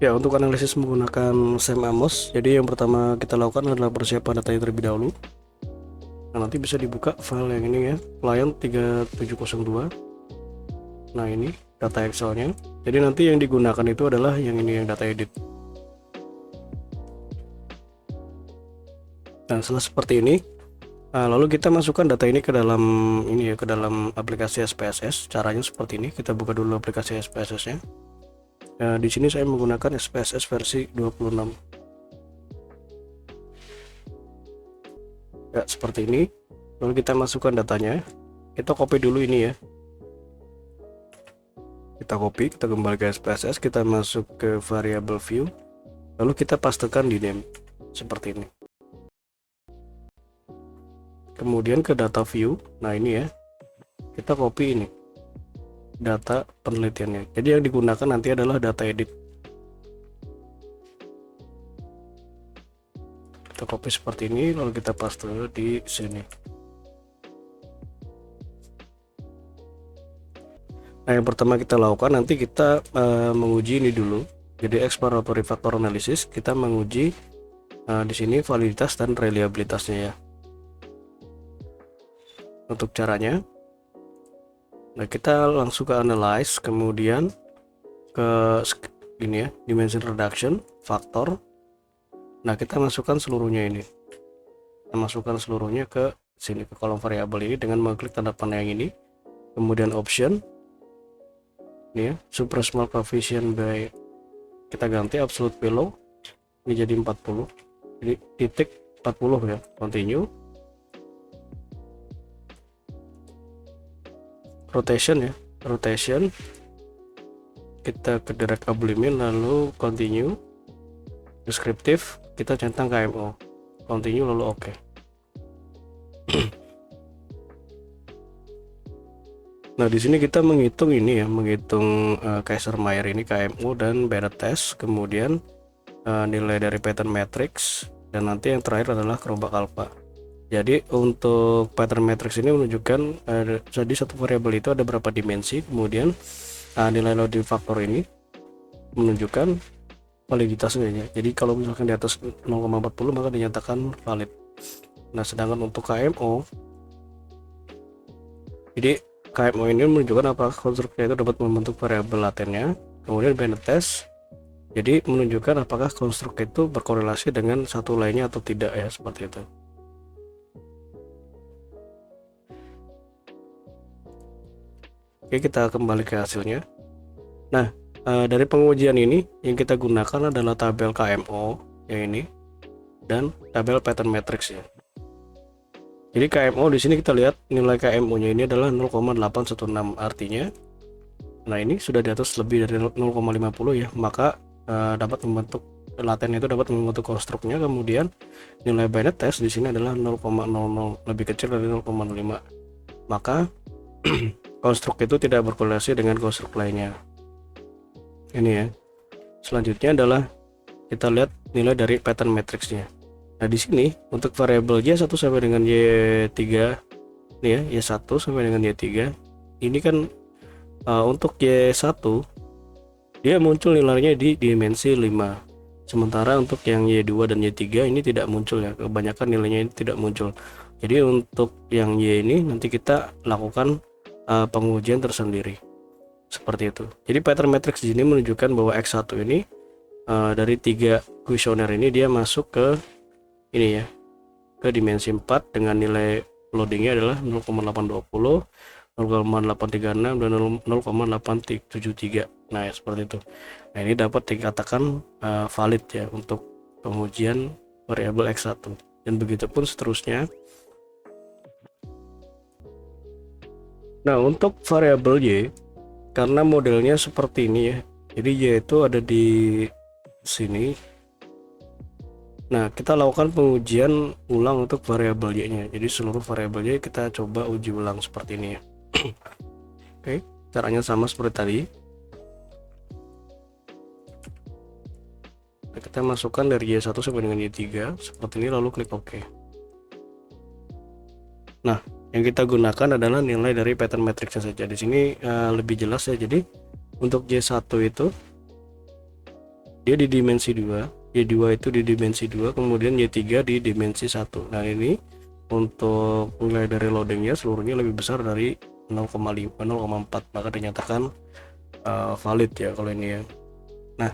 Ya, untuk analisis menggunakan Sam Amos, jadi yang pertama kita lakukan adalah persiapan datanya terlebih dahulu. Nah, nanti bisa dibuka file yang ini ya, client 3702. Nah, ini data Excelnya. Jadi nanti yang digunakan itu adalah yang ini, yang data edit. Nah, setelah seperti ini, lalu kita masukkan data ini ke dalam ini ya, ke dalam aplikasi SPSS. Caranya seperti ini. Kita buka dulu aplikasi SPSS-nya. Nah, di sini saya menggunakan SPSS versi 26. Ya, seperti ini. Lalu kita masukkan datanya. Kita copy dulu ini ya. Kita copy, kita kembali ke SPSS, kita masuk ke variable view. Lalu kita pastekan di name. Seperti ini. Kemudian ke data view. Nah, ini ya. Kita copy ini. Data penelitiannya. Jadi yang digunakan nanti adalah data edit. Kita copy seperti ini, lalu kita paste di sini. Nah, yang pertama kita lakukan nanti kita menguji ini dulu. Jadi exploratory factor analysis, kita menguji di sini validitas dan reliabilitasnya ya. Untuk caranya, nah kita langsung ke analyze, kemudian ke ini ya, dimension reduction, faktor. Nah, kita masukkan seluruhnya ini. Kita masukkan seluruhnya ke sini, ke kolom variabel ini dengan mengklik tanda panah yang ini. Kemudian option. Ini ya, super small coefficient by, kita ganti absolute below. Ini jadi 40. Jadi titik 40 ya. Continue. Rotation ya, rotation. Kita ke direct ablimin, lalu continue. Descriptive, kita centang KMO. Continue lalu oke. Nah, di sini kita menghitung ini ya, menghitung Kaiser-Meyer ini KMO dan Bennett test, kemudian nilai dari pattern matrix, dan nanti yang terakhir adalah kerombak alpha. Jadi untuk pattern matrix ini menunjukkan jadi satu variabel itu ada berapa dimensi, kemudian nilai loading factor ini menunjukkan validitasnya ya. Jadi kalau misalkan di atas 0,40 maka dinyatakan valid. Nah, sedangkan untuk KMO, jadi KMO ini menunjukkan apakah konstruknya itu dapat membentuk variabel latennya. Kemudian Bennett test, jadi menunjukkan apakah konstruk itu berkorelasi dengan satu lainnya atau tidak ya, seperti itu. Oke, kita kembali ke hasilnya. Nah, dari pengujian ini yang kita gunakan adalah tabel KMO yang ini dan tabel pattern matrix ya. Jadi KMO di sini kita lihat nilai KMO-nya ini adalah 0,816, artinya nah ini sudah di atas lebih dari 0,50 ya, maka dapat membentuk laten itu dapat membentuk konstruknya. Kemudian nilai Bennett test di sini adalah 0,00, lebih kecil dari 0,5, maka konstruk itu tidak berkorelasi dengan konstruk lainnya. Ini ya. Selanjutnya adalah kita lihat nilai dari pattern matrixnya. Nah, di sini untuk variabel Y1 sampai dengan Y3 nih ya, Y1 sampai dengan Y3 ini kan untuk Y1 dia muncul nilainya di dimensi 5. Sementara untuk yang Y2 dan Y3 ini tidak muncul ya, kebanyakan nilainya ini tidak muncul. Jadi untuk yang Y ini nanti kita lakukan pengujian tersendiri. Seperti itu. Jadi pattern matrix di sini menunjukkan bahwa X1 ini dari 3 kuesioner ini dia masuk ke ini ya, ke dimensi 4 dengan nilai loadingnya adalah 0,820, 0,836 dan 0,873. Nah ya, seperti itu. Nah, ini dapat dikatakan valid ya untuk pengujian variabel X1, dan begitu pun seterusnya. Nah, untuk variabel Y, karena modelnya seperti ini ya, jadi Y itu ada di sini. Nah, kita lakukan pengujian ulang untuk variabel Y-nya. Jadi seluruh variabel Y kita coba uji ulang seperti ini ya. Oke, caranya sama seperti tadi. Kita masukkan dari Y1 sampai dengan Y3 seperti ini, lalu klik OK. Nah, yang kita gunakan adalah nilai dari pattern matrixnya saja. Di sini lebih jelas ya. Jadi untuk Y1 itu dia di dimensi 2, Y2 itu di dimensi 2, kemudian Y3 di dimensi 1. Nah ini untuk nilai dari loadingnya seluruhnya lebih besar dari 0,5 0,4, maka dinyatakan valid ya kalau ini ya. Nah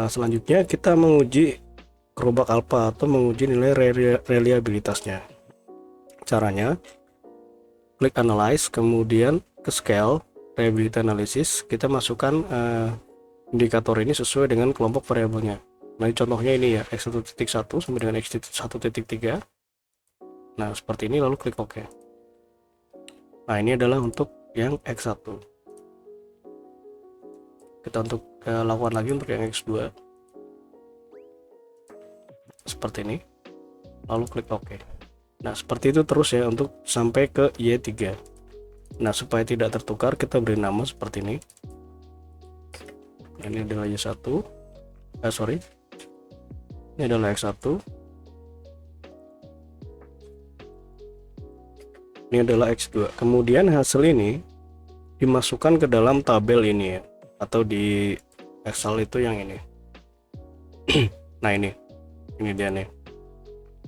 selanjutnya kita menguji kerobak alpha atau menguji nilai reliabilitasnya. Caranya klik analyze, kemudian ke scale reliability analysis, kita masukkan indikator ini sesuai dengan kelompok variabelnya. Nah contohnya ini ya, x1.1 sampai dengan x1.3. Nah seperti ini, lalu klik OK. Nah ini adalah untuk yang x1. Kita untuk lakukan lagi untuk yang x2 seperti ini, lalu klik OK. Nah seperti itu terus ya untuk sampai ke Y3. Nah supaya tidak tertukar, kita beri nama seperti ini. Ini adalah Y1, ini adalah X1, ini adalah X2. Kemudian hasil ini dimasukkan ke dalam tabel ini ya, atau di Excel itu yang ini. Nah ini dia nih.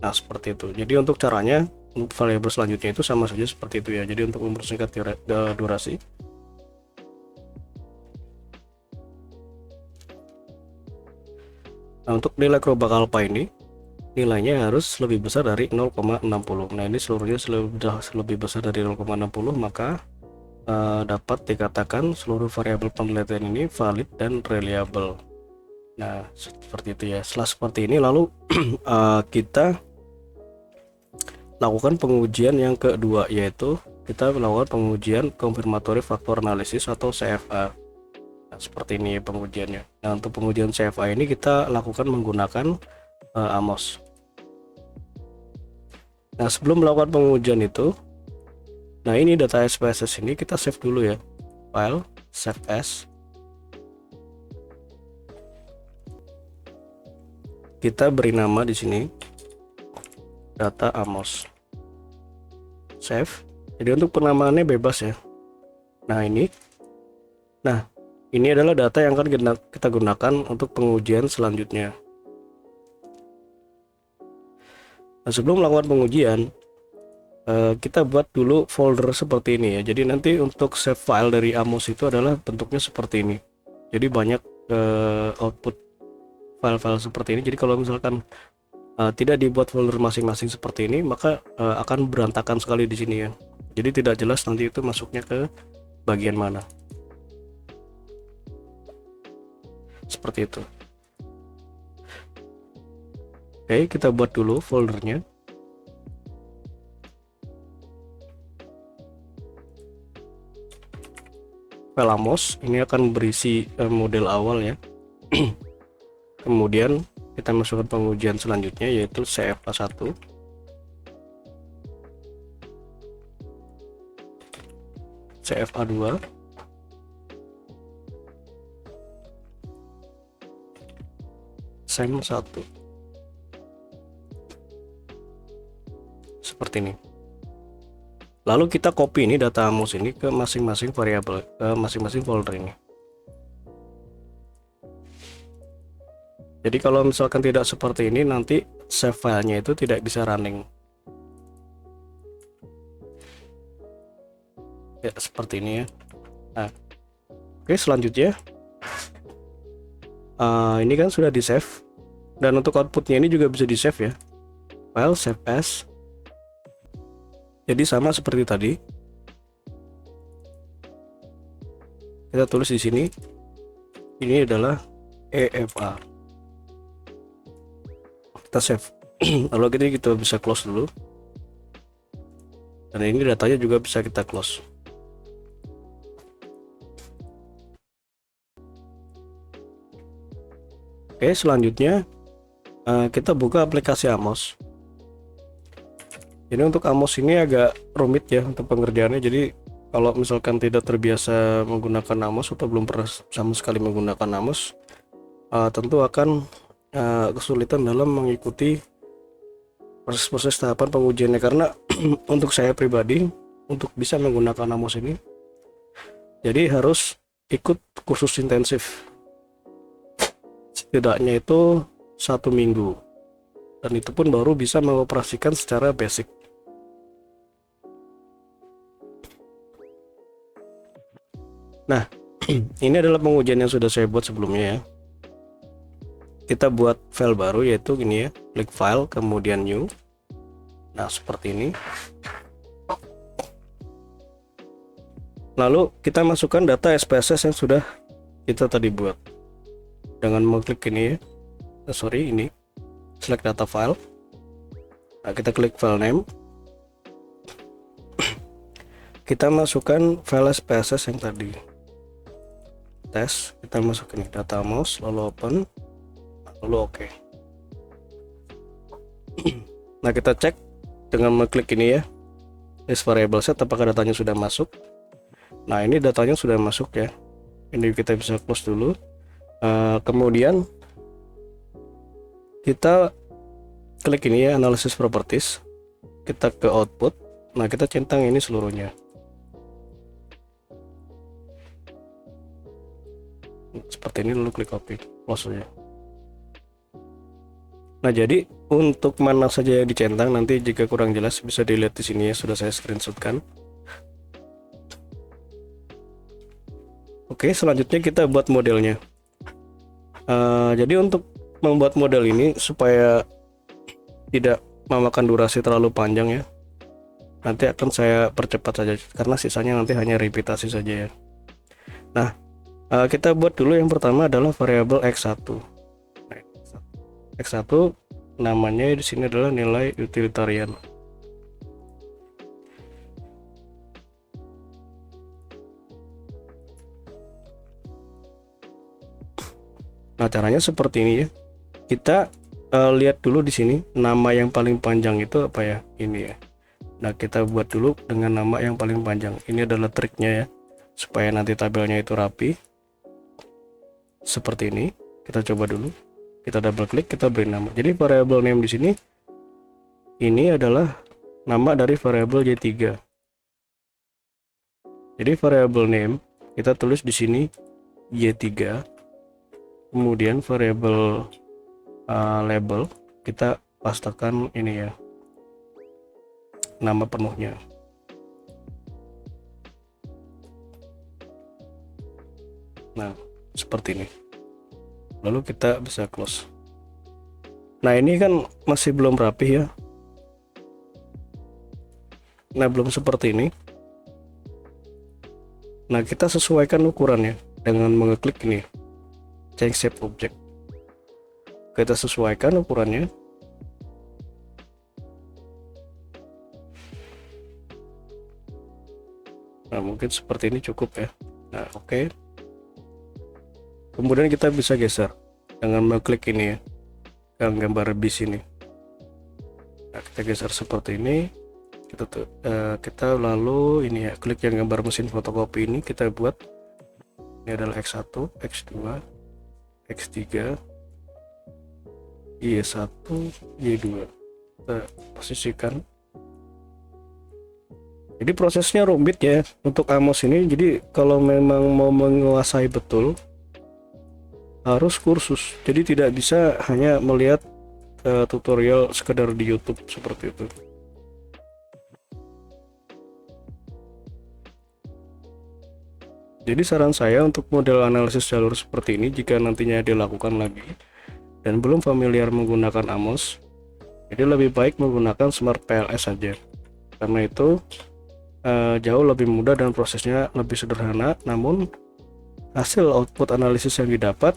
Nah seperti itu. Jadi untuk caranya, untuk variabel selanjutnya itu sama saja seperti itu ya. Jadi untuk mempersingkat durasi, nah untuk nilai kerobak alpha ini nilainya harus lebih besar dari 0,60. Nah ini seluruhnya sudah lebih besar dari 0,60, maka dapat dikatakan seluruh variabel penelitian ini valid dan reliable. Nah seperti itu ya. Setelah seperti ini, lalu kita lakukan pengujian yang kedua, yaitu kita melakukan pengujian confirmatory factor analysis atau CFA. Nah, seperti ini pengujiannya. Nah untuk pengujian CFA ini kita lakukan menggunakan Amos. Nah sebelum melakukan pengujian itu, nah ini data SPSS ini kita save dulu ya, file save as. Kita beri nama di sini data Amos, save. Jadi untuk penamaannya bebas ya. Nah ini adalah data yang akan kita gunakan untuk pengujian selanjutnya. Nah sebelum melakukan pengujian, kita buat dulu folder seperti ini ya. Jadi nanti untuk save file dari Amos itu adalah bentuknya seperti ini. Jadi banyak output file-file seperti ini. Jadi kalau misalkan tidak dibuat folder masing-masing seperti ini, maka akan berantakan sekali di sini ya. Jadi tidak jelas nanti itu masuknya ke bagian mana. Seperti itu. Oke, kita buat dulu foldernya. File Amos ini akan berisi model awal ya. Kemudian kita masukkan pengujian selanjutnya, yaitu CFA1, CFA2, SEM1, seperti ini. Lalu kita copy ini data Amos ini ke masing-masing variabel, ke masing-masing folder ini. Jadi kalau misalkan tidak seperti ini, nanti save filenya itu tidak bisa running. Ya seperti ini ya. Nah, oke selanjutnya, ini kan sudah di save, dan untuk outputnya ini juga bisa di save ya, file save as. Jadi sama seperti tadi, kita tulis di sini, ini adalah EFA. Kita save. Lalu kita bisa close dulu, dan ini datanya juga bisa kita close. Oke selanjutnya, kita buka aplikasi Amos. Ini untuk Amos ini agak rumit ya untuk pengerjaannya. Jadi kalau misalkan tidak terbiasa menggunakan Amos atau belum pernah sama sekali menggunakan Amos, tentu akan kesulitan dalam mengikuti proses-proses tahapan pengujiannya. Karena untuk saya pribadi, untuk bisa menggunakan Amos ini, jadi harus ikut kursus intensif. setidaknya itu 1 minggu, dan itu pun baru bisa mengoperasikan secara basic. Nah, ini adalah pengujian yang sudah saya buat sebelumnya ya. Kita buat file baru, yaitu gini ya, klik file kemudian new. Nah, seperti ini. Lalu kita masukkan data SPSS yang sudah kita tadi buat dengan mengklik ini ya. Ini select data file. Nah, kita klik file name. Kita masukkan file SPSS yang tadi tes, kita masukin data mouse, lalu open, lalu oke. Nah, kita cek dengan mengklik ini ya, list variable set, apakah datanya sudah masuk. Nah, ini datanya sudah masuk ya. Ini kita bisa close dulu. Kemudian kita klik ini ya, analysis properties, kita ke output. Nah, kita centang ini seluruhnya seperti ini, lalu klik copy, close saja. Nah, jadi untuk mana saja yang dicentang, nanti jika kurang jelas bisa dilihat di sini ya, sudah saya screenshotkan. Oke, selanjutnya kita buat modelnya. Jadi untuk membuat model ini supaya tidak memakan durasi terlalu panjang ya, nanti akan saya percepat saja karena sisanya nanti hanya repetisi saja ya. Nah, kita buat dulu yang pertama adalah variabel x1. Nah, x1 namanya di sini adalah nilai utilitarian. Nah, caranya seperti ini ya. Kita lihat dulu di sini nama yang paling panjang itu apa ya, ini ya. Nah, kita buat dulu dengan nama yang paling panjang. Ini adalah triknya ya, supaya nanti tabelnya itu rapi. Seperti ini. Kita coba dulu. Kita double klik, kita beri nama. Jadi variable name di sini ini adalah nama dari variabel y3. Jadi variable name kita tulis di sini y3. Kemudian variabel label kita pastikan ini ya, nama penuhnya. Nah, seperti ini. Lalu kita bisa close. Nah, ini kan masih belum rapi ya. Nah, belum seperti ini. Nah, kita sesuaikan ukurannya dengan mengeklik ini, change shape object. Kita sesuaikan ukurannya. Nah, mungkin seperti ini cukup ya. Nah, oke. Kemudian kita bisa geser dengan mengklik ini ya, yang gambar bis ini. Nah, kita geser seperti ini. Kita lalu ini ya, klik yang gambar mesin fotokopi ini, kita buat ini adalah X1, X2, X3, Y1, Y2. Kita posisikan. Jadi prosesnya rumit ya untuk Amos ini. Jadi kalau memang mau menguasai betul harus kursus. Jadi tidak bisa hanya melihat tutorial sekedar di YouTube seperti itu. Jadi saran saya untuk model analisis jalur seperti ini, jika nantinya dilakukan lagi dan belum familiar menggunakan Amos, jadi lebih baik menggunakan Smart PLS saja. Karena itu jauh lebih mudah dan prosesnya lebih sederhana, namun hasil output analisis yang didapat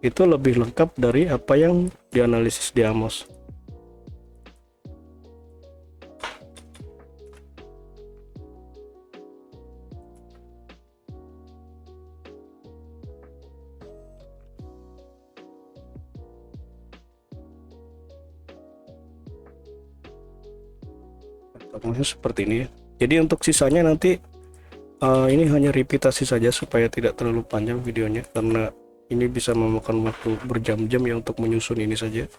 itu lebih lengkap dari apa yang dianalisis di Amos. Seperti ini ya. Jadi untuk sisanya nanti ini hanya repetisi saja supaya tidak terlalu panjang videonya, karena ini bisa memakan waktu berjam-jam ya untuk menyusun ini saja.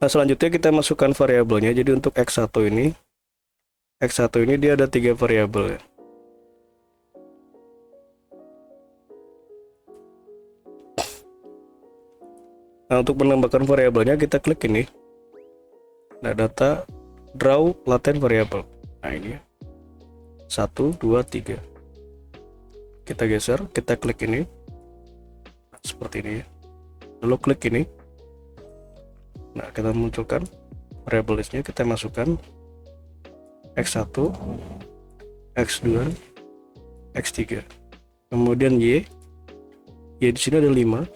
Nah, selanjutnya kita masukkan variabelnya. Jadi untuk X1 ini dia ada 3 variabel ya. Nah, untuk menambahkan variabelnya kita klik ini. Nah, data draw latent variable. Nah, ini ya. 1, 2, 3. Kita geser, kita klik ini. Nah, seperti ini ya. Lalu klik ini. Nah, kita munculkan variable listnya, kita masukkan X1, X2, X3. Kemudian Y di sini ada 5.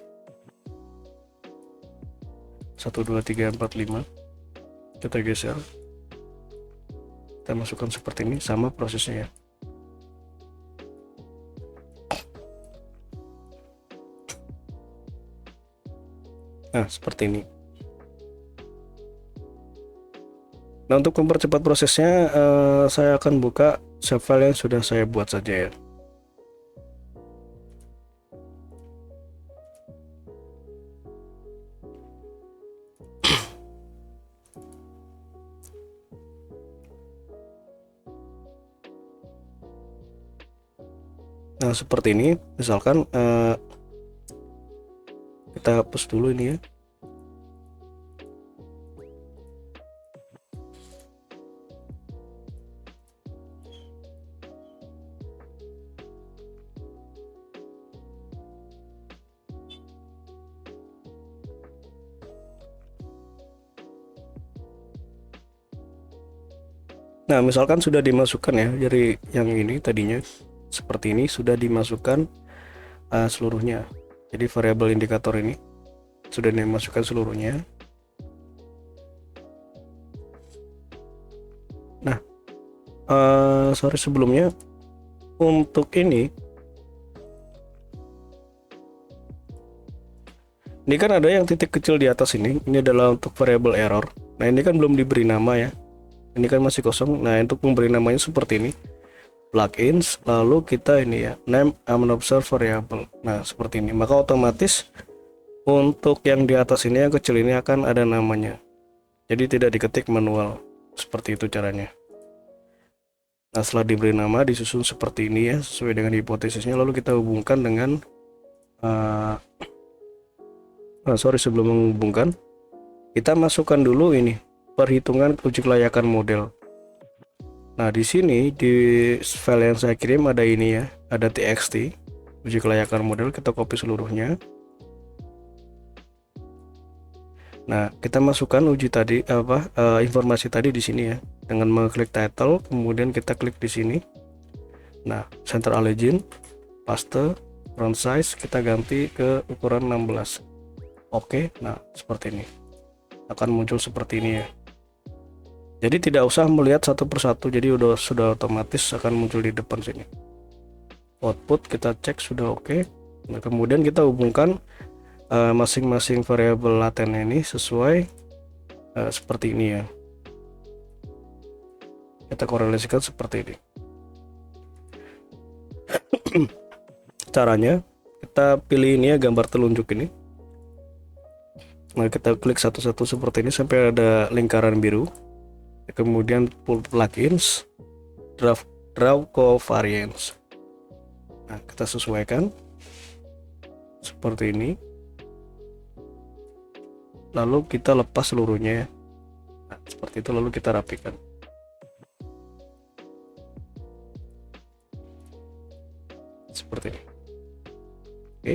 1, 2, 3, 4, 5. Kita geser. Kita masukkan seperti ini, sama prosesnya ya. Nah, seperti ini. Nah, untuk mempercepat prosesnya, saya akan buka save file yang sudah saya buat saja ya. Nah, seperti ini. Misalkan kita hapus dulu ini ya. Nah, misalkan sudah dimasukkan ya, dari yang ini tadinya seperti ini sudah dimasukkan seluruhnya. Jadi variabel indikator ini sudah dimasukkan seluruhnya. Nah, sorry sebelumnya, untuk ini kan ada yang titik kecil di atas ini adalah untuk variabel error. Nah, ini kan belum diberi nama ya. Ini kan masih kosong. Nah, untuk memberi namanya seperti ini, plugins, lalu kita ini ya, name unobserved variable. Nah, seperti ini. Maka otomatis untuk yang di atas ini, yang kecil ini akan ada namanya. Jadi tidak diketik manual. Seperti itu caranya. Nah, setelah diberi nama, disusun seperti ini ya, sesuai dengan hipotesisnya. Lalu kita hubungkan dengan sorry, sebelum menghubungkan, kita masukkan dulu ini perhitungan uji kelayakan model. Nah, di sini di file yang saya kirim ada ini ya, ada txt uji kelayakan model. Kita copy seluruhnya. Nah, kita masukkan uji tadi informasi tadi di sini ya, dengan mengklik title, kemudian kita klik di sini. Nah, center align, paste, font size kita ganti ke ukuran 16. Oke, nah seperti ini akan muncul seperti ini ya. Jadi tidak usah melihat satu persatu, jadi sudah otomatis akan muncul di depan sini. Output kita cek sudah oke. Nah, kemudian kita hubungkan masing-masing variabel laten ini sesuai seperti ini ya. Kita korelasikan seperti ini. Caranya kita pilih ini ya, gambar telunjuk ini. Nah, kita klik satu-satu seperti ini sampai ada lingkaran biru. Kemudian pull plugins, draw covariance. Nah, kita sesuaikan seperti ini. Lalu kita lepas seluruhnya. Nah, seperti itu, lalu kita rapikan. Seperti ini. Oke.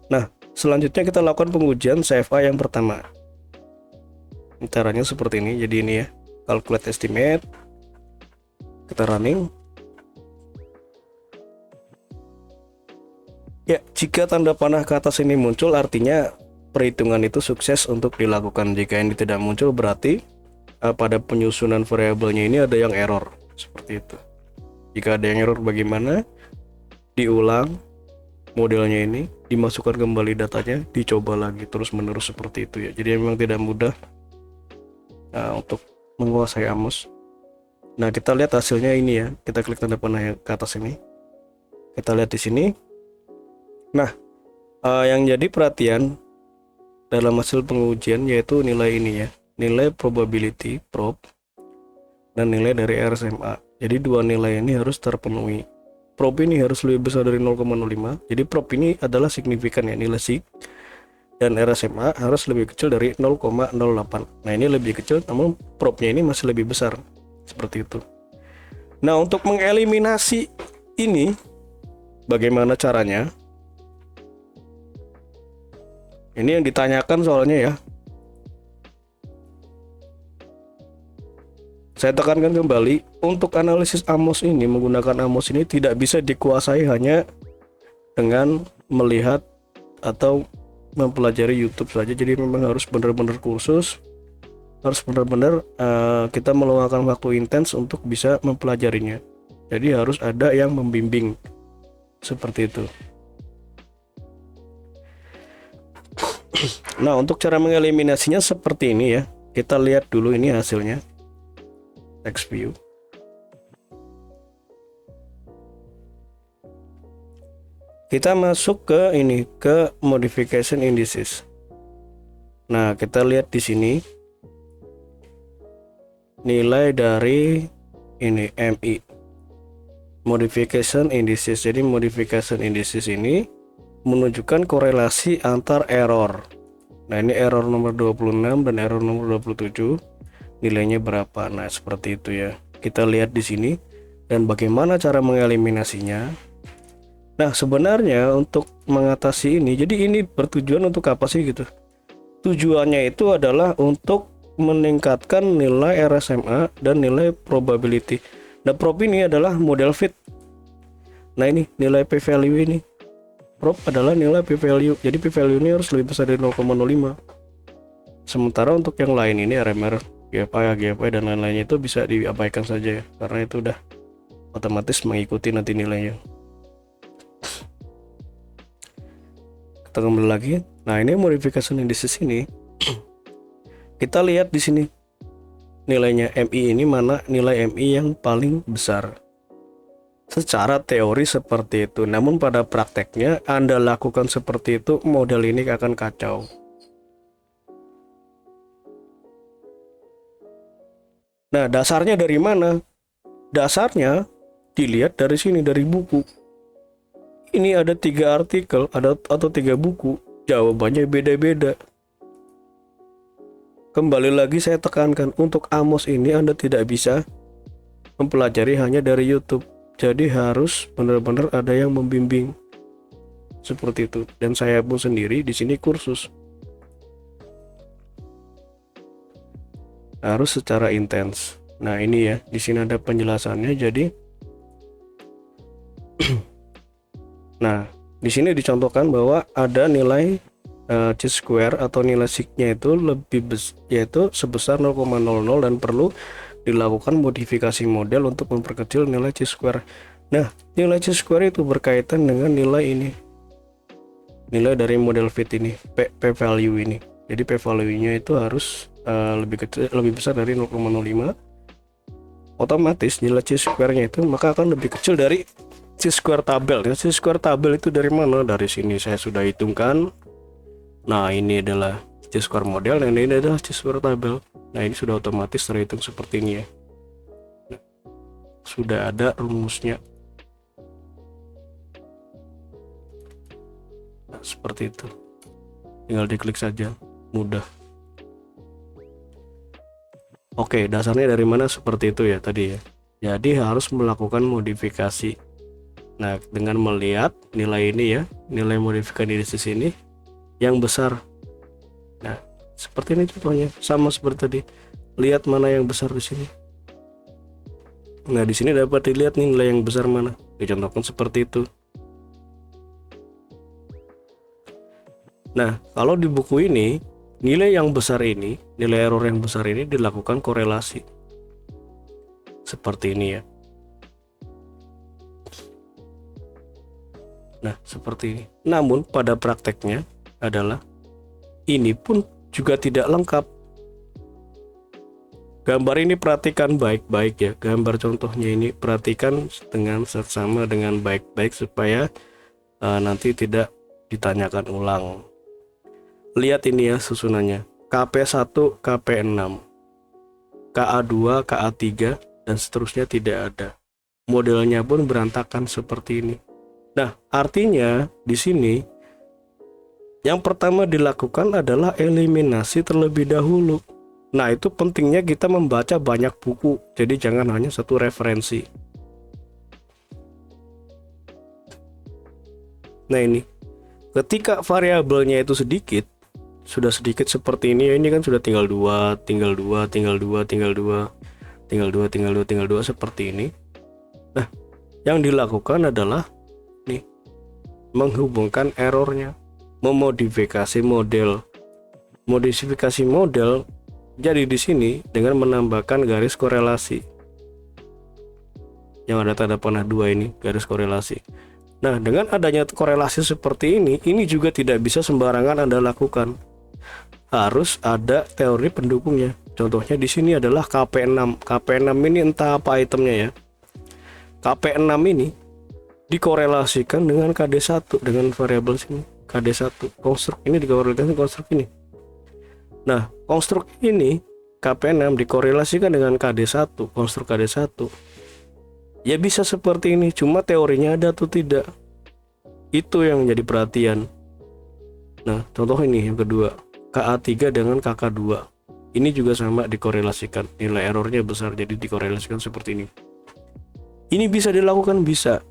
Nah, selanjutnya kita lakukan pengujian CFA yang pertama. Caranya seperti ini. Jadi ini ya, calculate estimate, kita running. Ya, jika tanda panah ke atas ini muncul, artinya perhitungan itu sukses untuk dilakukan. Jika ini tidak muncul, berarti pada penyusunan variabelnya ini ada yang error. Seperti itu. Jika ada yang error, bagaimana? Diulang modelnya ini, dimasukkan kembali datanya, dicoba lagi terus menerus seperti itu ya. Jadi memang tidak mudah untuk menguasai Amos. Nah, kita lihat hasilnya ini ya. Kita klik tanda panah yang ke atas ini. Kita lihat di sini. Nah, yang jadi perhatian dalam hasil pengujian yaitu nilai ini ya, nilai probability prob dan nilai dari RSMA. Jadi dua nilai ini harus terpenuhi. prop ini harus lebih besar dari 0,05. Jadi prop ini adalah signifikan ya, nilai sig, dan RSMA harus lebih kecil dari 0,08. Nah ini lebih kecil, namun propnya ini masih lebih besar, seperti itu. Nah untuk mengeliminasi ini, bagaimana caranya? Ini yang ditanyakan soalnya ya. Saya tekankan kembali, untuk analisis AMOS ini, menggunakan AMOS ini tidak bisa dikuasai hanya dengan melihat atau mempelajari YouTube saja. Jadi memang harus benar-benar kursus, harus benar-benar kita meluangkan waktu intens untuk bisa mempelajarinya. Jadi harus ada yang membimbing, seperti itu. Nah untuk cara mengeliminasinya seperti ini ya. Kita lihat dulu ini hasilnya. Text view. Kita masuk ke ini, ke modification indices. Nah, kita lihat di sini nilai dari ini MI, modification indices. Jadi modification indices ini menunjukkan korelasi antar error. Nah, ini error nomor 26 dan error nomor 27. Nilainya berapa? Nah, seperti itu ya. Kita lihat di sini dan bagaimana cara mengeliminasinya. Nah, sebenarnya untuk mengatasi ini, jadi ini bertujuan untuk apa sih gitu? Tujuannya itu adalah untuk meningkatkan nilai RSMA dan nilai probability. Nah, prop ini adalah model fit. Nah, ini nilai p-value ini. Prop adalah nilai p-value. Jadi p-value ini harus lebih besar dari 0,05. Sementara untuk yang lain ini RMR, GFI dan lain-lainnya itu bisa diabaikan saja ya, karena itu udah otomatis mengikuti nanti nilainya. Kita kembali lagi. Nah ini modification indices ini. Kita lihat di sini nilainya MI ini, mana nilai MI yang paling besar. Secara teori seperti itu, namun pada prakteknya Anda lakukan seperti itu, model ini akan kacau. Nah, dasarnya dari mana? Dasarnya dilihat dari sini, dari buku. Ini ada 3 artikel, atau 3 buku. Jawabannya beda-beda. Kembali lagi saya tekankan, untuk AMOS ini Anda tidak bisa mempelajari hanya dari YouTube. Jadi harus benar-benar ada yang membimbing. Seperti itu. Dan saya pun sendiri di sini kursus. Harus secara intens. Nah ini ya, di sini ada penjelasannya. Jadi nah di sini dicontohkan bahwa ada nilai chi-square atau nilai sig-nya itu yaitu sebesar 0,00 dan perlu dilakukan modifikasi model untuk memperkecil nilai chi-square. Nah nilai chi-square itu berkaitan dengan nilai ini, nilai dari model fit ini, p-value ini. Jadi p-value-nya itu harus lebih besar dari 0,05. Otomatis nilai chi-square-nya itu maka akan lebih kecil dari chi-square tabel. Ya, chi-square tabel itu dari mana? Dari sini saya sudah hitungkan. Nah ini adalah chi-square model dan ini adalah chi-square tabel. Nah ini sudah otomatis terhitung seperti ini ya. Nah, sudah ada rumusnya. Nah, seperti itu. Tinggal diklik saja, mudah. Oke, dasarnya dari mana? Seperti itu ya tadi ya. Jadi harus melakukan modifikasi. Nah, dengan melihat nilai ini ya, nilai modifikasi di sini yang besar. Nah, seperti ini contohnya, sama seperti tadi. Lihat mana yang besar di sini. Nah, di sini dapat dilihat nih nilai yang besar mana. Dicontohkan seperti itu. Nah, kalau di buku ini, nilai yang besar ini, nilai error yang besar ini dilakukan korelasi. Seperti ini ya. Nah, seperti ini. Namun pada prakteknya adalah ini pun juga tidak lengkap. Gambar ini perhatikan baik-baik ya. Gambar contohnya ini perhatikan dengan seksama dengan baik-baik supaya nanti tidak ditanyakan ulang. Lihat ini ya susunannya. KP1, KP6, KA2, KA3 dan seterusnya tidak ada. modelnya pun berantakan seperti ini. Nah, artinya di sini yang pertama dilakukan adalah eliminasi terlebih dahulu. Nah, itu pentingnya kita membaca banyak buku, jadi jangan hanya satu referensi. Nah, ini ketika variabelnya itu sedikit, sudah sedikit seperti ini ya, ini kan sudah tinggal 2, tinggal 2, tinggal 2, tinggal 2, tinggal 2, tinggal 2, tinggal 2 seperti ini. Nah, yang dilakukan adalah nih, menghubungkan errornya, memodifikasi model. Modifikasi model jadi di sini dengan menambahkan garis korelasi. Yang ada tanda panah 2 ini, garis korelasi. Nah, dengan adanya korelasi seperti ini juga tidak bisa sembarangan Anda lakukan. Harus ada teori pendukungnya. Contohnya di sini adalah KP6. KP6 ini entah apa itemnya ya. KP6 ini dikorelasikan dengan KD1, dengan variabel sini KD1. Konstruk ini dikorelasikan konstruk ini. Nah, konstruk ini KP6 dikorelasikan dengan KD1, konstruk KD1. Ya bisa seperti ini, cuma teorinya ada atau tidak, itu yang menjadi perhatian. Nah, contoh ini yang kedua, KA3 dengan KK2. Ini juga sama dikorelasikan, nilai errornya besar, jadi dikorelasikan seperti ini. Ini bisa dilakukan, bisa.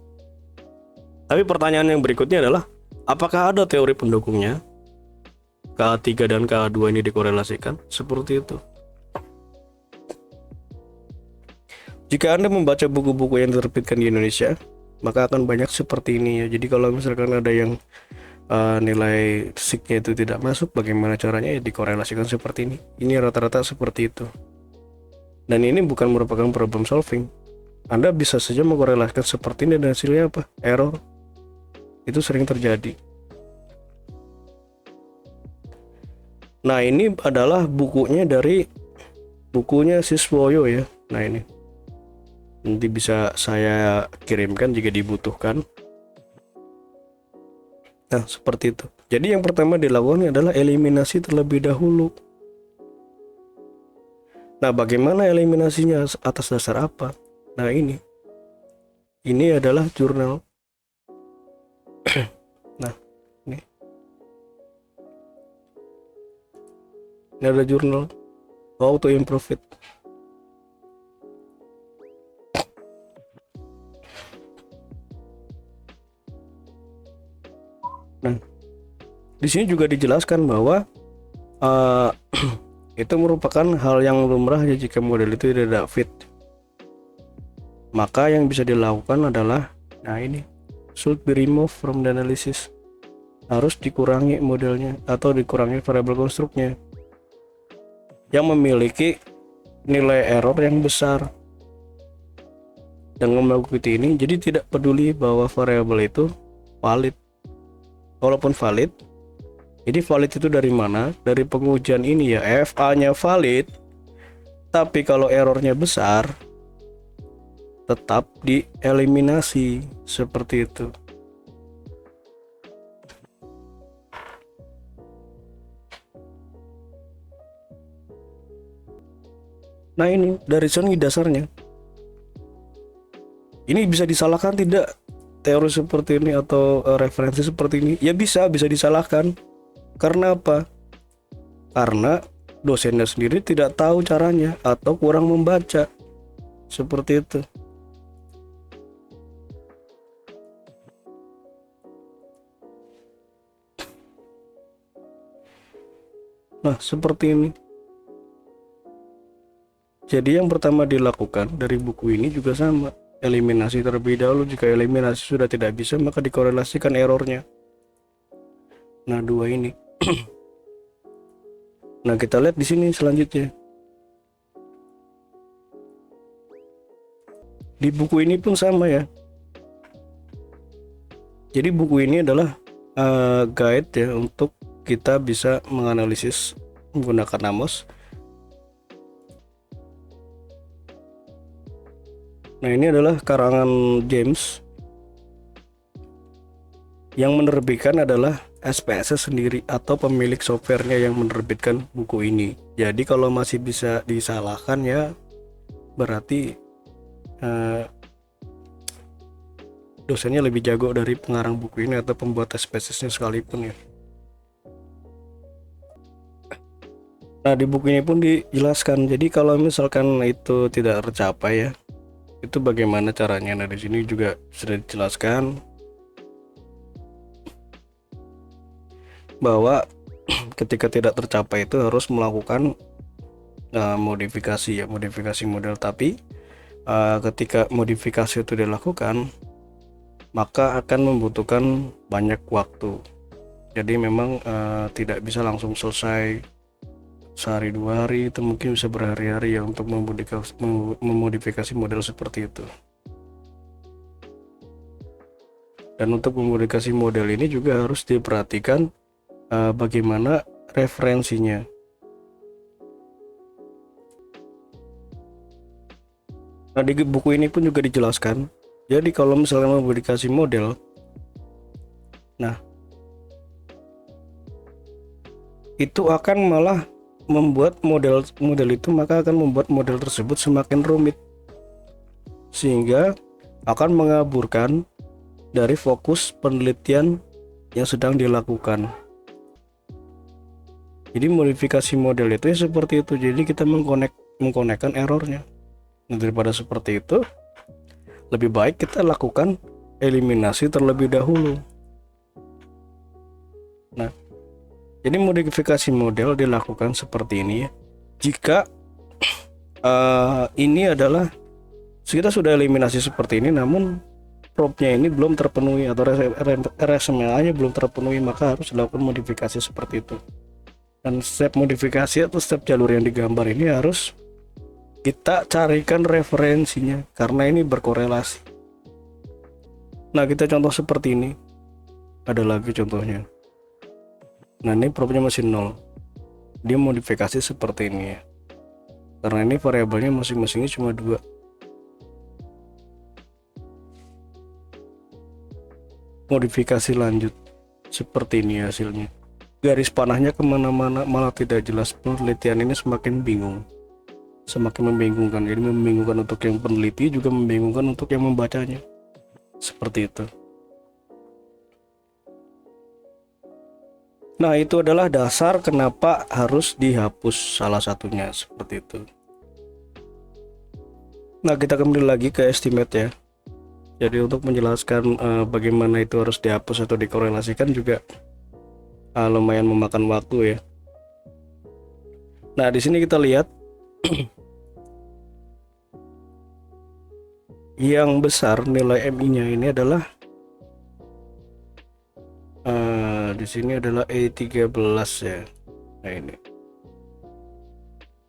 Tapi pertanyaan yang berikutnya adalah, apakah ada teori pendukungnya? KA3 dan KA2 ini dikorelasikan seperti itu. Jika Anda membaca buku-buku yang diterbitkan di Indonesia, maka akan banyak seperti ini ya. Jadi kalau misalkan ada yang nilai SIG-nya itu tidak masuk, bagaimana caranya? Ya dikorelasikan seperti ini. Ini rata-rata seperti itu. Dan ini bukan merupakan problem solving. Anda bisa saja mengkorelasikan seperti ini dan hasilnya apa? Error. Itu sering terjadi. Nah, ini adalah bukunya dari bukunya Siswoyo ya. Nah, ini nanti bisa saya kirimkan jika dibutuhkan. Nah, seperti itu. Jadi yang pertama dilakukan adalah eliminasi terlebih dahulu. Nah, bagaimana eliminasinya, atas dasar apa? Nah, ini adalah jurnal. Nah, ini ada jurnal how to improve it. Nah, di sini juga dijelaskan bahwa itu merupakan hal yang lumrah ya jika model itu tidak fit. Maka yang bisa dilakukan adalah, nah ini, should be removed from the analysis. Harus dikurangi modelnya atau dikurangi variabel konstruknya yang memiliki nilai error yang besar. Dengan mengikuti ini, jadi tidak peduli bahwa variabel itu valid. Walaupun valid, jadi valid itu dari mana? Dari pengujian ini ya, FA-nya valid, tapi kalau errornya besar, tetap dieliminasi seperti itu. Nah, ini dari sini dasarnya. Ini bisa disalahkan tidak teori seperti ini atau referensi seperti ini? Ya bisa disalahkan. Karena apa? Karena dosennya sendiri tidak tahu caranya atau kurang membaca. Seperti itu. Nah, seperti ini. Jadi yang pertama dilakukan dari buku ini juga sama. Eliminasi terlebih dahulu. Jika eliminasi sudah tidak bisa, maka dikorelasikan errornya. Nah, 2 ini. Nah, kita lihat di sini selanjutnya. Di buku ini pun sama ya. Jadi buku ini adalah guide ya untuk kita bisa menganalisis menggunakan Amos. Nah, ini adalah karangan James. Yang menerbitkan adalah SPSS sendiri atau pemilik softwarenya yang menerbitkan buku ini. Jadi kalau masih bisa disalahkan ya berarti dosennya lebih jago dari pengarang buku ini atau pembuat test basisnya sekalipun ya. Nah, di buku ini pun dijelaskan, jadi kalau misalkan itu tidak tercapai ya, itu bagaimana caranya. Nah, di sini juga sudah dijelaskan bahwa ketika tidak tercapai itu harus melakukan modifikasi ya, modifikasi model. Tapi ketika modifikasi itu dilakukan, maka akan membutuhkan banyak waktu. Jadi memang tidak bisa langsung selesai sehari 2 hari, itu mungkin bisa berhari-hari ya untuk memodifikasi model seperti itu. Dan untuk memodifikasi model ini juga harus diperhatikan bagaimana referensinya. Nah, di buku ini pun juga dijelaskan, jadi kalau misalnya memodifikasi model, nah itu akan malah membuat model itu, maka akan membuat model tersebut semakin rumit, sehingga akan mengaburkan dari fokus penelitian yang sedang dilakukan. Jadi modifikasi model itu ya seperti itu, jadi kita mengkonekkan errornya. Nah, daripada seperti itu, lebih baik kita lakukan eliminasi terlebih dahulu. Nah, jadi modifikasi model dilakukan seperti ini ya. Jika ini adalah kita sudah eliminasi seperti ini, namun propnya ini belum terpenuhi atau RSMA-nya belum terpenuhi, maka harus dilakukan modifikasi seperti itu. Dan step modifikasi atau step jalur yang digambar ini harus kita carikan referensinya, karena ini berkorelasi. Nah, kita contoh seperti ini. Ada lagi contohnya. Nah, ini propnya masih 0. Dia modifikasi seperti ini ya, karena ini variabelnya masing-masingnya cuma 2. Modifikasi lanjut seperti ini hasilnya. Garis panahnya kemana-mana, malah tidak jelas. Penelitian ini semakin bingung, semakin membingungkan. Jadi membingungkan untuk yang peneliti, juga membingungkan untuk yang membacanya. Seperti itu. Nah, itu adalah dasar kenapa harus dihapus salah satunya, seperti itu. Nah, kita kembali lagi ke estimate ya. Jadi untuk menjelaskan bagaimana itu harus dihapus atau dikorelasikan juga lumayan memakan waktu ya. Nah, di sini kita lihat yang besar nilai MI-nya ini adalah di sini adalah E13 ya. Nah, ini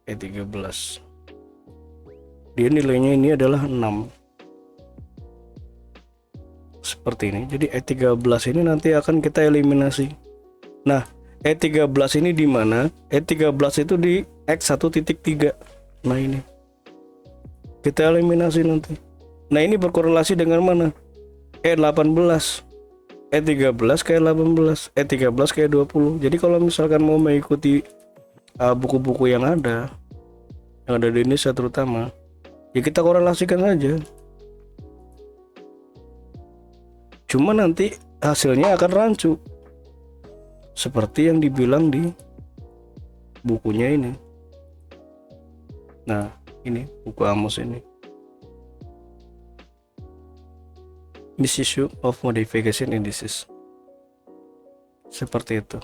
E13. Dia nilainya ini adalah 6. Seperti ini. Jadi E13 ini nanti akan kita eliminasi. Nah, E13 ini di mana? E13 itu di X1.3. Nah, ini kita eliminasi nanti. Nah, ini berkorelasi dengan mana? E18. E13 ke E18, E13 ke E20. Jadi kalau misalkan mau mengikuti buku-buku yang ada di Indonesia terutama, ya kita korelasikan aja. Cuma nanti hasilnya akan rancu, seperti yang dibilang di bukunya ini. Nah, ini buku Amos ini. Misissue of modification indices. Seperti itu.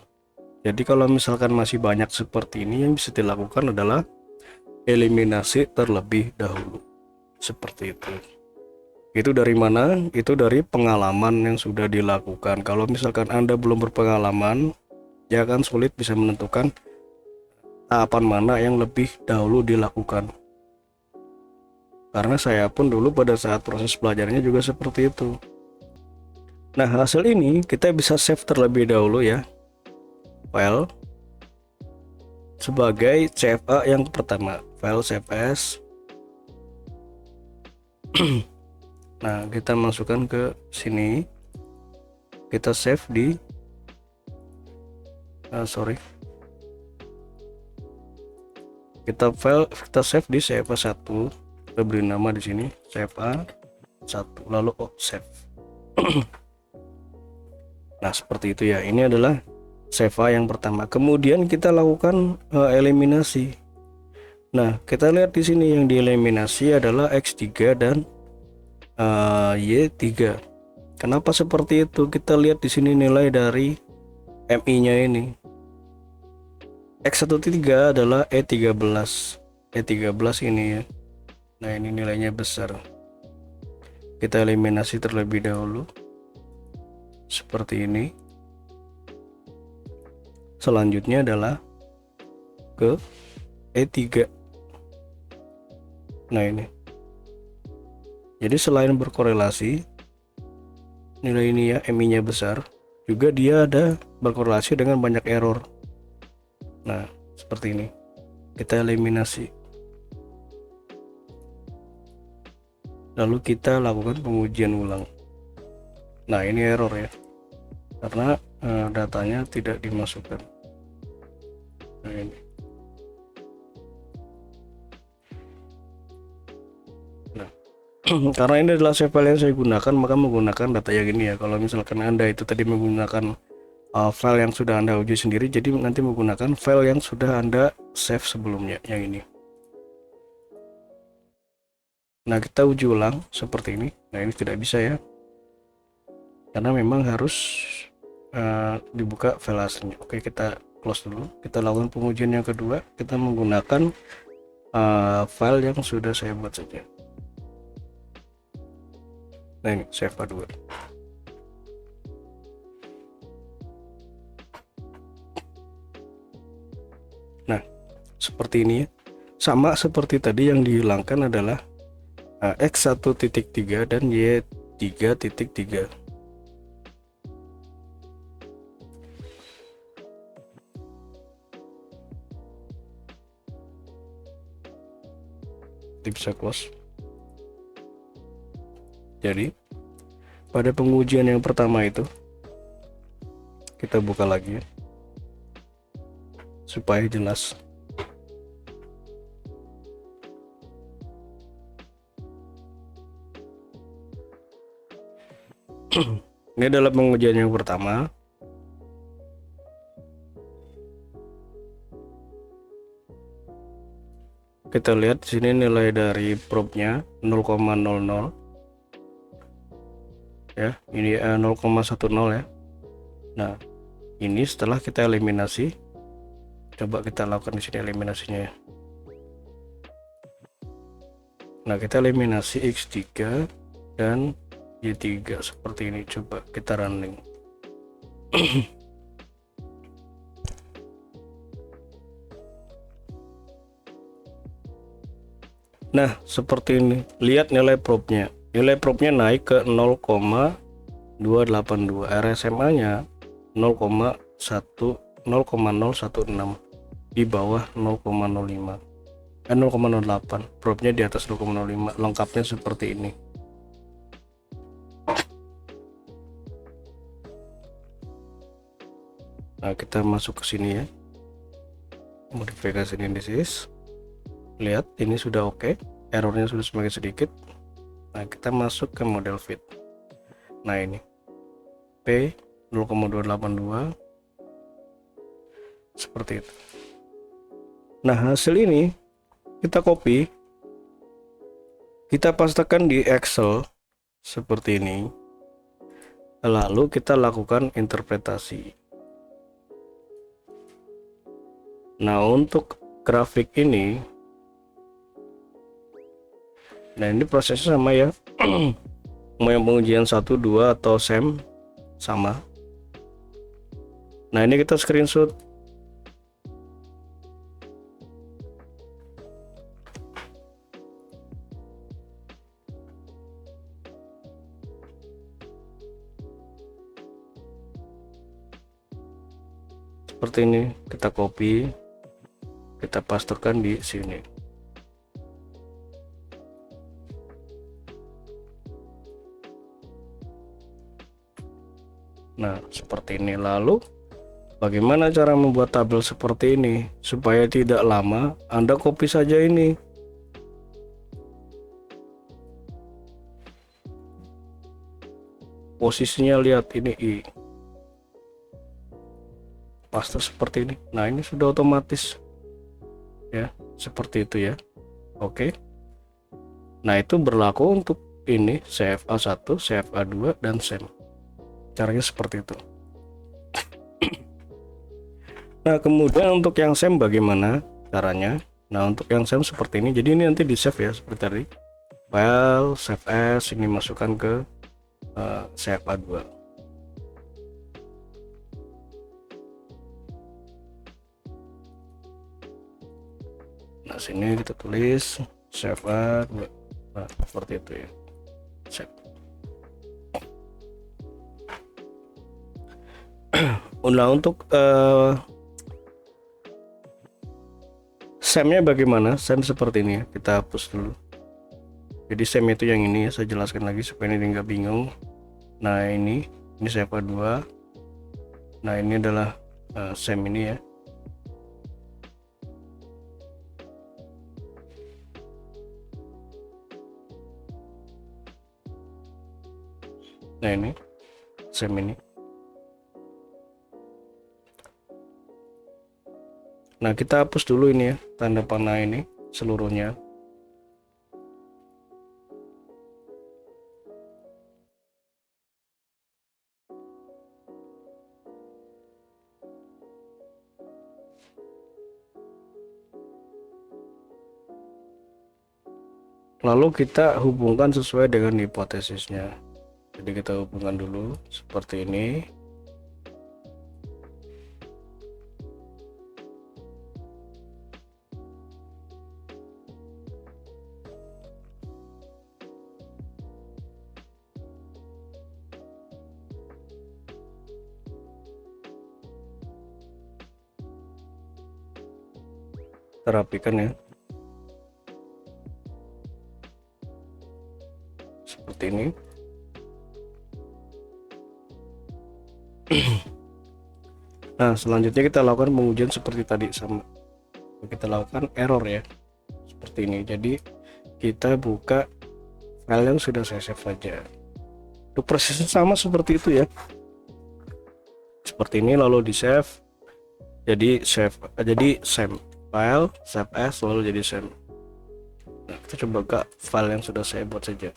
Jadi kalau misalkan masih banyak seperti ini, yang bisa dilakukan adalah eliminasi terlebih dahulu. Seperti itu. Itu dari mana? Itu dari pengalaman yang sudah dilakukan. Kalau misalkan Anda belum berpengalaman, ya akan sulit bisa menentukan tahapan mana yang lebih dahulu dilakukan. Karena saya pun dulu pada saat proses belajarnya juga seperti itu. Nah, hasil ini kita bisa save terlebih dahulu ya, file sebagai CFA yang pertama, file save as. Nah, kita masukkan ke sini, kita save di kita save di CFA 1. Kita beri nama di sini CFA 1, lalu save. Nah, seperti itu ya. Ini adalah save file yang pertama. Kemudian kita lakukan eliminasi. Nah, kita lihat di sini yang dieliminasi adalah X3 dan Y3. Kenapa seperti itu? Kita lihat di sini nilai dari MI-nya ini. X13 adalah E13. E13 ini ya. Nah, ini nilainya besar. Kita eliminasi terlebih dahulu. Seperti ini. Selanjutnya adalah ke E3. Nah, ini. Jadi selain berkorelasi nilai ini ya, MI-nya besar, juga dia ada berkorelasi dengan banyak error. Nah, seperti ini. Kita eliminasi. Lalu kita lakukan pengujian ulang. Nah, ini error ya. Karena datanya tidak dimasukkan. Nah, ini. Nah, karena ini adalah save file yang saya gunakan, maka menggunakan data yang ini ya. Kalau misalkan Anda itu tadi menggunakan file yang sudah Anda uji sendiri, jadi nanti menggunakan file yang sudah Anda save sebelumnya, yang ini. Nah, kita uji ulang seperti ini. Nah, ini tidak bisa ya, karena memang harus dibuka file aslinya. Oke, kita close dulu. Kita lakukan pengujian yang kedua. Kita menggunakan file yang sudah saya buat saja. Nah, ini save A2. Nah, seperti ini ya. Sama seperti tadi, yang dihilangkan adalah X1.3 dan Y3.3. Bisa close. Jadi pada pengujian yang pertama itu kita buka lagi ya, supaya jelas. Ini adalah pengujian yang pertama. Kita lihat di sini nilai dari probe-nya 0,00 ya. Ini 0,10 ya. Nah, ini setelah kita eliminasi. Coba kita lakukan di sini eliminasinya ya. Nah, kita eliminasi X3 dan Y3 seperti ini. Coba kita running. Nah, seperti ini. Lihat nilai probe-nya. Nilai probe-nya naik ke 0,282. RSMA-nya 0,016, di bawah 0,05. 0,08. Probe-nya di atas 0,05. Lengkapnya seperti ini. Nah, kita masuk ke sini ya. Modifikasi indices. Lihat, ini sudah oke. Errornya sudah semakin sedikit. Nah, kita masuk ke model fit. Nah, ini P 0,282 seperti itu. Nah, hasil ini kita copy, kita pastekan di Excel seperti ini, lalu kita lakukan interpretasi. Nah, untuk grafik ini, nah ini prosesnya sama ya. Mau yang pengujian 1, 2 atau SEM sama. Nah, ini kita screenshot. Seperti ini, kita copy, kita pastekan di sini. Nah, seperti ini. Lalu bagaimana cara membuat tabel seperti ini supaya tidak lama? Anda copy saja ini. posisinya lihat ini I paste seperti ini. Nah ini sudah otomatis ya seperti itu ya. Oke, nah itu berlaku untuk ini CFA 1, CFA 2 dan SEM. Caranya seperti itu. Nah kemudian untuk yang SEM bagaimana caranya? Nah untuk yang SEM seperti ini, jadi ini nanti di save ya seperti tadi, file save as, ini masukkan ke CFA 2. Nah sini kita tulis CFA 2. Nah seperti itu ya, save. Nah untuk SEM-nya bagaimana? SEM seperti ini ya, kita hapus dulu. Jadi SEM itu yang ini ya, saya jelaskan lagi supaya ini nggak bingung. Nah ini CFA 2. Nah ini adalah SEM ini ya. Nah ini SEM ini. Nah kita hapus dulu ini ya, tanda panah ini seluruhnya. Lalu kita hubungkan sesuai dengan hipotesisnya. Jadi kita hubungkan dulu seperti ini. Kita rapikan ya. Seperti ini. Nah selanjutnya kita lakukan pengujian seperti tadi, sama kita lakukan error ya seperti ini. Jadi kita buka file yang sudah saya save saja. Itu prosesnya sama seperti itu ya, seperti ini, lalu di save jadi SEM file save as, lalu jadi SEM. Nah, kita coba buka file yang sudah saya buat saja.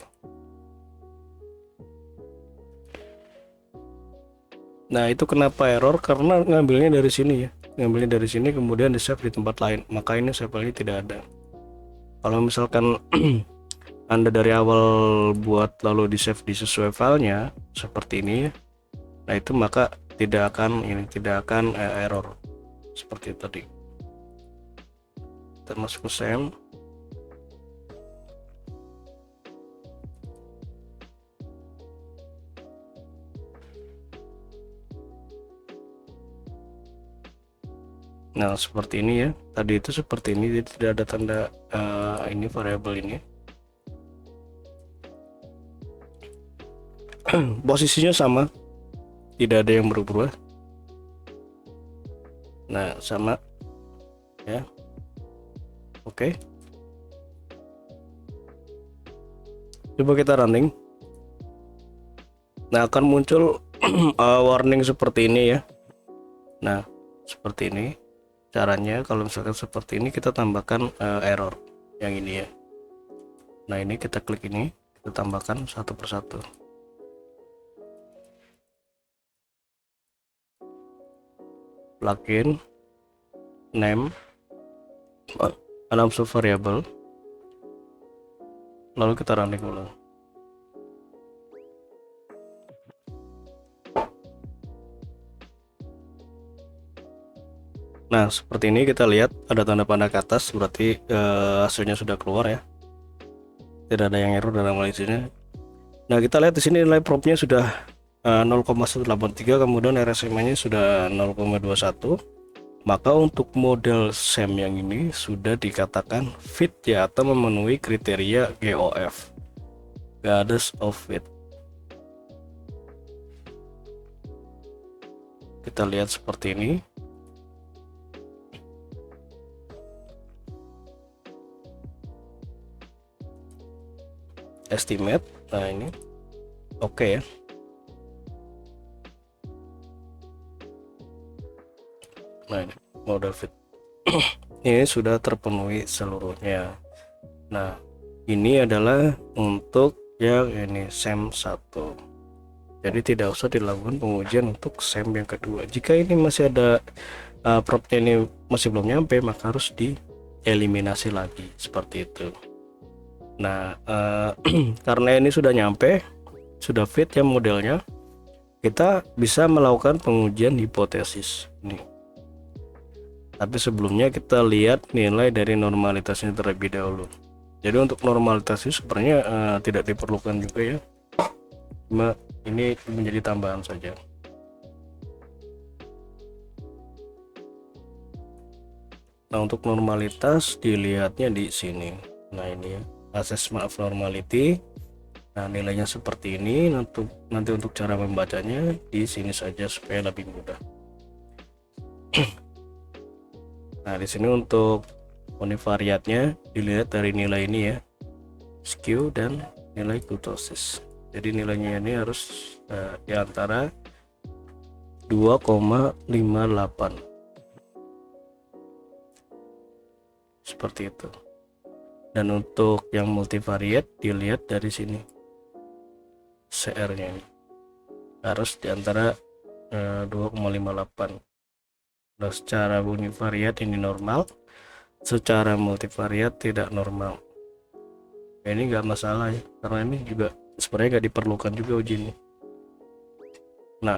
Nah itu kenapa error, karena ngambilnya dari sini ya, ngambilnya dari sini kemudian di save di tempat lain, maka ini save file tidak ada. Kalau misalkan Anda dari awal buat lalu di save di sesuai filenya seperti ini, nah itu maka tidak akan error seperti tadi. Kita masuk ke SEM. Nah seperti ini ya, tadi itu seperti ini, jadi tidak ada tanda ini variabel ini. Posisinya sama, tidak ada yang berubah. Nah sama ya. Oke, coba kita running. Nah akan muncul warning seperti ini ya. Nah seperti ini caranya. Kalau misalkan seperti ini, kita tambahkan error yang ini ya. Nah ini kita klik ini, kita tambahkan satu persatu. Plugin name unsub variable, lalu kita running ulang. Nah seperti ini, kita lihat ada tanda panah ke atas, berarti hasilnya sudah keluar ya, tidak ada yang error dalam hal ini. Nah kita lihat di sini nilai propnya sudah 0,183, kemudian RSMA nya sudah 0,21. Maka untuk model SEM yang ini sudah dikatakan fit ya, atau memenuhi kriteria GOF, Goddess of Fit. Kita lihat seperti ini. Estimate, nah ini oke ya. Nah, ini mode fit. Ini sudah terpenuhi seluruhnya. Nah, ini adalah untuk yang ini SEM 1. Jadi tidak usah dilakukan pengujian untuk SEM yang kedua. Jika ini masih ada propnya ini masih belum nyampe, maka harus dieliminasi lagi seperti itu. Nah, karena ini sudah nyampe, sudah fit ya modelnya, kita bisa melakukan pengujian hipotesis ini. Tapi sebelumnya kita lihat nilai dari normalitasnya terlebih dahulu. Jadi untuk normalitas itu sebenarnya tidak diperlukan juga ya, cuma ini menjadi tambahan saja. Nah, untuk normalitas dilihatnya di sini. Nah, ini ya, assessment of normality. Nah, nilainya seperti ini. Nanti untuk cara membacanya di sini saja supaya lebih mudah. Nah, di sini untuk univariatnya dilihat dari nilai ini ya, skew dan nilai kurtosis. Jadi nilainya ini harus di antara 2,58 seperti itu. Dan untuk yang multivariate dilihat dari sini, CR-nya ini harus di antara 2,58. Nah, secara univariate ini normal, secara multivariate tidak normal. Ini nggak masalah ya, karena ini juga sebenarnya nggak diperlukan juga uji ini. Nah,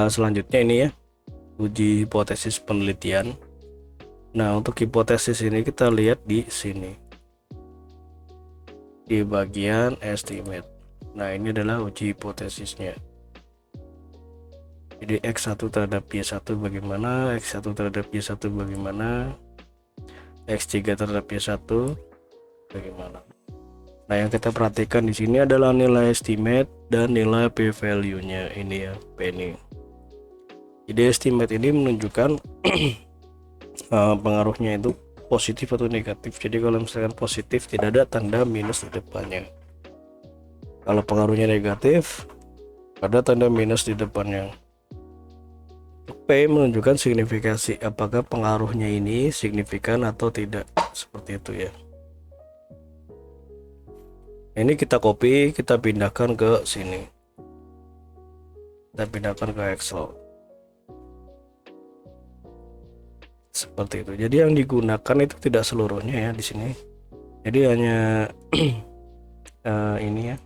selanjutnya ini ya, uji hipotesis penelitian. Nah, untuk hipotesis ini kita lihat di sini di bagian estimate. Nah, ini adalah uji hipotesisnya. Jadi X1 terhadap Y1 bagaimana, X1 terhadap Y1 bagaimana, X3 terhadap Y1 bagaimana. Nah, yang kita perhatikan di sini adalah nilai estimate dan nilai p-value-nya ini ya, P ini. Jadi estimate ini menunjukkan pengaruhnya itu positif atau negatif. Jadi kalau misalkan positif tidak ada tanda minus di depannya. Kalau pengaruhnya negatif ada tanda minus di depannya. P menunjukkan signifikasi, apakah pengaruhnya ini signifikan atau tidak, seperti itu ya. Ini kita copy, kita pindahkan ke sini, kita pindahkan ke Excel seperti itu. Jadi yang digunakan itu tidak seluruhnya ya di sini. Jadi hanya ini ya,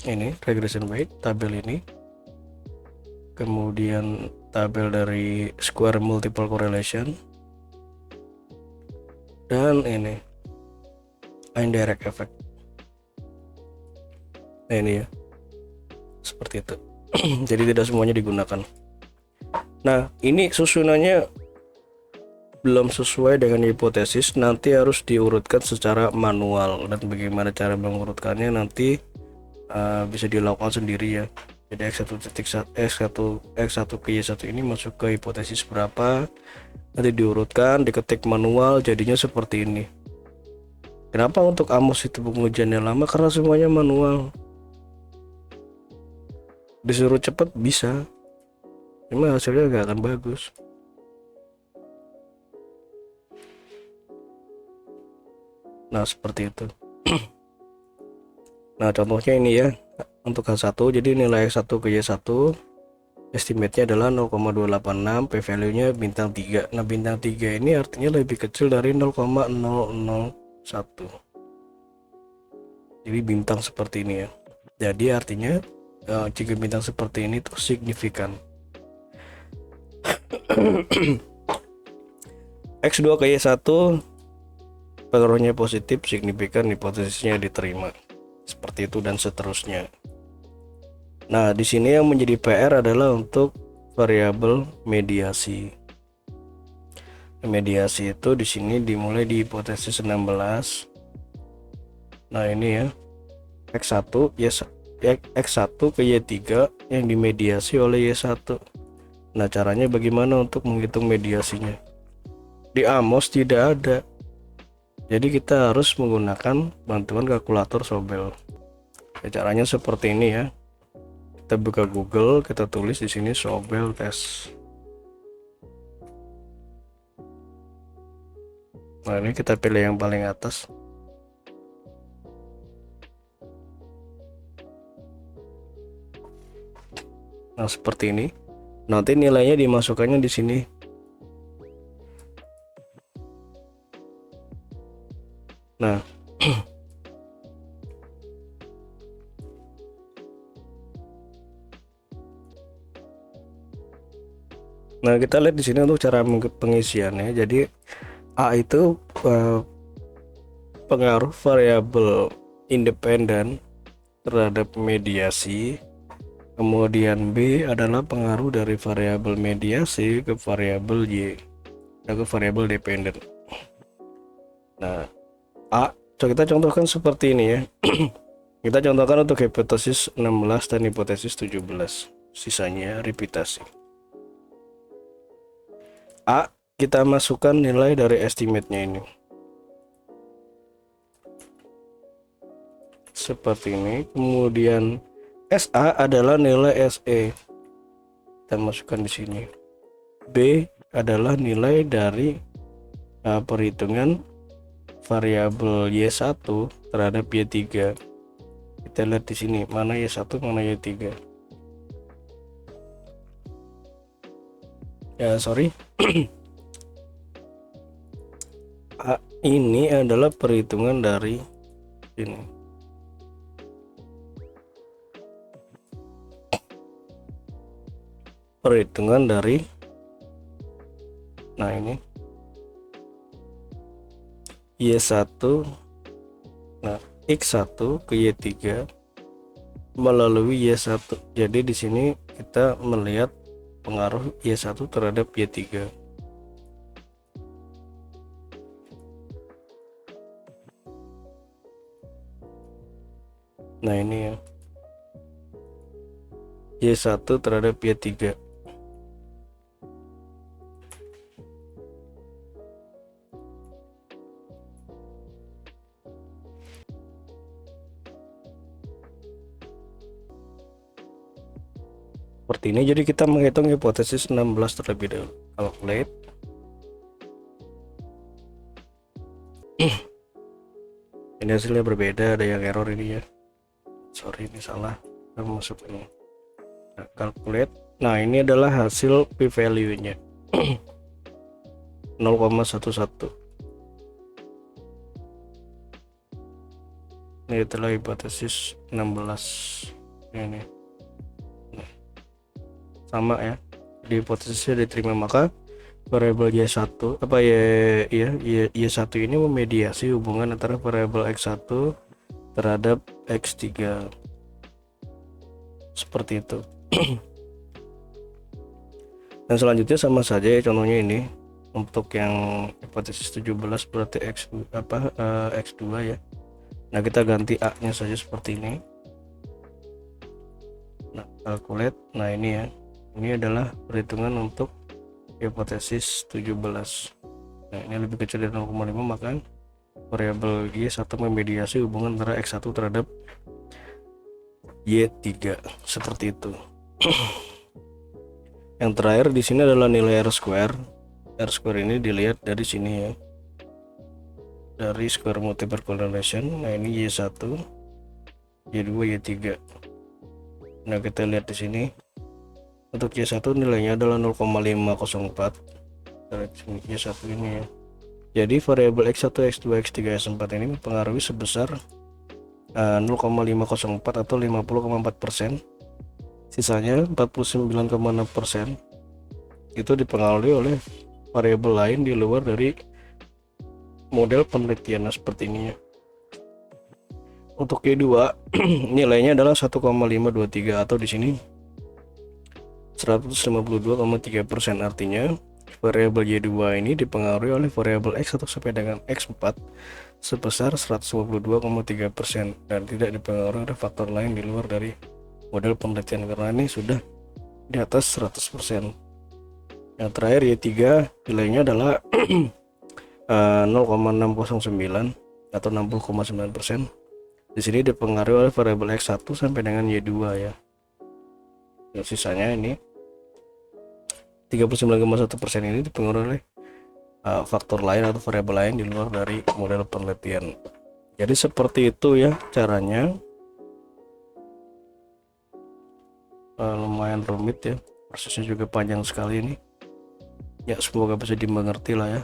ini regression weight, tabel ini, kemudian tabel dari square multiple correlation, dan ini indirect effect. Nah, ini ya, seperti itu. Jadi tidak semuanya digunakan. Nah, ini susunannya belum sesuai dengan hipotesis, nanti harus diurutkan secara manual, dan bagaimana cara mengurutkannya nanti bisa dilakukan sendiri ya. Jadi X1 ke Y1 ini masuk ke hipotesis berapa, nanti diurutkan, diketik manual, jadinya seperti ini. Kenapa untuk AMOS itu pengujiannya lama? Karena semuanya manual. Disuruh cepat bisa, cuma hasilnya nggak akan bagus. Nah, seperti itu. Nah, contohnya ini ya, untuk H1, jadi nilai X1 ke Y1 estimate-nya adalah 0,286, p-value-nya bintang 3. Nah, bintang 3 ini artinya lebih kecil dari 0,001. Jadi bintang seperti ini ya. Jadi artinya jika bintang seperti ini tuh signifikan. X2 ke Y1 pengaruhnya positif, signifikan, hipotesisnya diterima. Seperti itu dan seterusnya. Nah, di sini yang menjadi PR adalah untuk variabel mediasi. Mediasi itu di sini dimulai di hipotesis 16. Nah, ini ya, X1 ke Y3 yang dimediasi oleh Y1. Nah, caranya bagaimana untuk menghitung mediasinya? Di AMOS tidak ada. Jadi kita harus menggunakan bantuan kalkulator Sobel. Ya, caranya seperti ini ya. Kita buka Google, kita tulis di sini Sobel tes. Nah, ini kita pilih yang paling atas. Nah, seperti ini. Nanti nilainya dimasukkannya di sini. Nah, nah kita lihat di sini untuk cara pengisiannya. Jadi A itu pengaruh variabel independen terhadap mediasi. Kemudian B adalah pengaruh dari variabel mediasi ke variabel Y dan ke variabel dependen. Nah, A kita contohkan seperti ini ya. Kita contohkan untuk hipotesis 16 dan hipotesis 17. Sisanya repitasi. A, kita masukkan nilai dari estimate-nya ini. Seperti ini. Kemudian SA adalah nilai SE. Kita masukkan di sini. B adalah nilai dari perhitungan variabel Y1 terhadap Y3. Kita lihat di sini mana Y1 mana Y3. Ya, sorry. Ini adalah perhitungan dari ini. Perhitungan dari, nah ini Y1, nah X1 ke Y3 melalui Y1. Jadi di sini kita melihat pengaruh Y1 terhadap Y3. Nah ini ya, Y1 terhadap Y3. Seperti ini. Jadi kita menghitung hipotesis 16 terlebih dahulu. Calculate. Ini hasilnya berbeda, ada yang error ini ya. Sorry, ini salah. Kita masuk ini. Nah, calculate. Nah, ini adalah hasil p-value-nya. 0,11. Ini adalah hipotesis 16. Ini. Sama ya, di hipotesisnya diterima, maka variabel Y1 apa Y1 ini memediasi hubungan antara variabel X1 terhadap X3 seperti itu. Dan selanjutnya sama saja ya, contohnya ini untuk yang hipotesis 17 berarti X2 ya. Nah, kita ganti A nya saja seperti ini. Nah, calculate. Nah, ini ya, ini adalah perhitungan untuk hipotesis 17. Nah, ini lebih kecil dari 0,5, maka variabel Y1 memediasi hubungan antara X1 terhadap Y3 seperti itu. Yang terakhir di sini adalah nilai R-square. R-square ini dilihat dari sini ya, dari square multiple correlation. Nah, ini Y1, Y2, Y3. Nah, kita lihat di sini. Untuk Y1 nilainya adalah 0,504. Y1 ini ya. Jadi variabel X1, X2, X3, S4 ini mempengaruhi sebesar 0,504 atau 50,4%. Sisanya 49,6% itu dipengaruhi oleh variabel lain di luar dari model penelitian seperti ini ya. Untuk Y2 nilainya adalah 1,523 atau di sini 152,3%. Artinya variabel Y2 ini dipengaruhi oleh variabel X1 sampai dengan X4 sebesar 152,3% dan tidak dipengaruhi oleh faktor lain di luar dari model penelitian karena ini sudah di atas 100%. Yang terakhir Y3 nilainya adalah 0,609 atau 60,9%. Di sini dipengaruhi oleh variabel X1 sampai dengan Y2 ya. Dan sisanya ini 39,1% ini dipengaruhi oleh faktor lain atau variabel lain di luar dari model penelitian. Jadi seperti itu ya caranya. Lumayan rumit ya, prosesnya juga panjang sekali ini ya, semoga bisa dimengerti lah ya.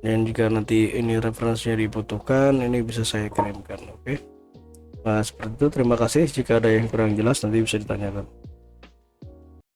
Dan jika nanti ini referensinya dibutuhkan, ini bisa saya kirimkan. Oke, nah seperti itu. Terima kasih. Jika ada yang kurang jelas nanti bisa ditanyakan.